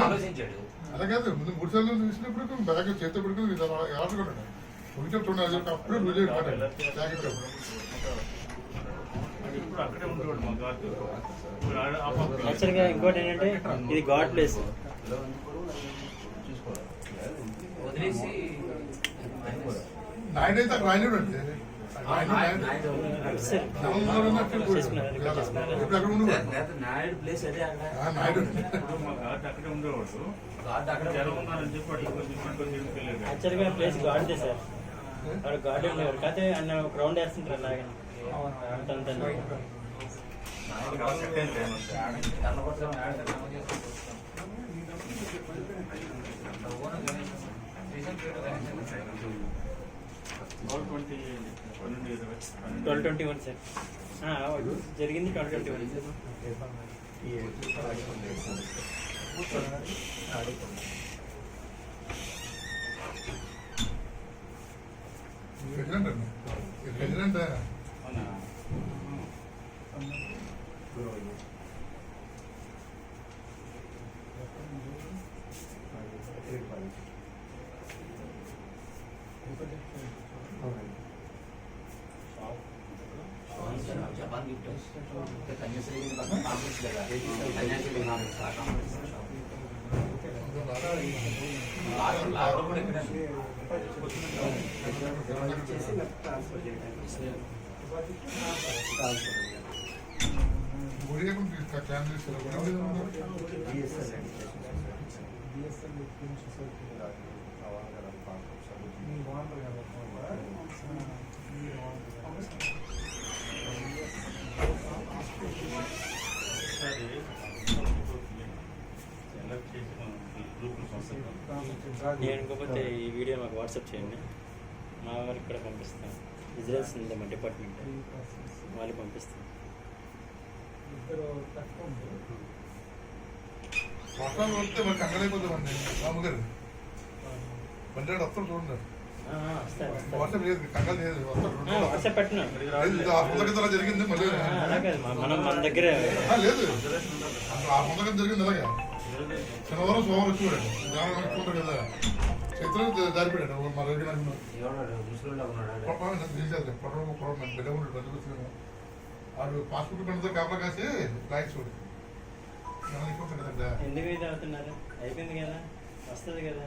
ఆలోచించాడు. అలా కాదు, ముందు 3 సార్లు చూసినప్పుడు బ్యాగ్ చేతి పడుకుని ఆడుకున్నాడు. ఒకటే చూడండి అప్పుడే రోజు యాక్చువల్గా ఇంకోటి ఏంటంటే ఇది గాడ్ ప్లేస్. వదిలేసి నాయుడు అయితే అక్కడ రాయలేడు అంటే నాయుడు ప్లేస్ అదే నాయుడు అక్కడే ఉండేవాడు. యాక్చువల్గా ప్లేస్ గాడ్దే సార్. వాడు గాడ్ ఉండేవాడు కాకపోతే అన్న ఒక రౌండ్ వేస్తుంటారు అలాగే అంత ట్వెల్వ్ 21 సార్ జరిగింది. 12-21 president Japan gift Kanyashree complex కదా కన్యాశ్రీ నేను ఇంకపోతే ఈ వీడియో మాకు వాట్సాప్ చేయండి. మా వారికి కూడా పంపిస్తాను. విజిలెన్స్ ఉంది మా డిపార్ట్మెంట్, వాళ్ళు పంపిస్తాను. వర్షాలు వస్తే మరి కంగడైపోతామండి. రాము గారు బండి వస్తాడు చూడండి. వాట్సాప్ లేదు, కంగారు లేదు. వాట్సాప్ పెట్టినా జరిగింది మళ్ళీ అలాగే మనం మన దగ్గర లేదు. ఆ ముందకం జరిగింది అలాగే. శనివారం సోమవారం వచ్చి కూడా జాగ్రత్త కదా చేతులు దారిపెట్టాడు. మా రోజు వాడు పాస్పోర్ట్ పెడితే కాపలా కాసి ఫ్లైట్ చూడు ఎందుకు ఇది అవుతున్నారు? అయిపోయింది కదా, వస్తుంది కదా.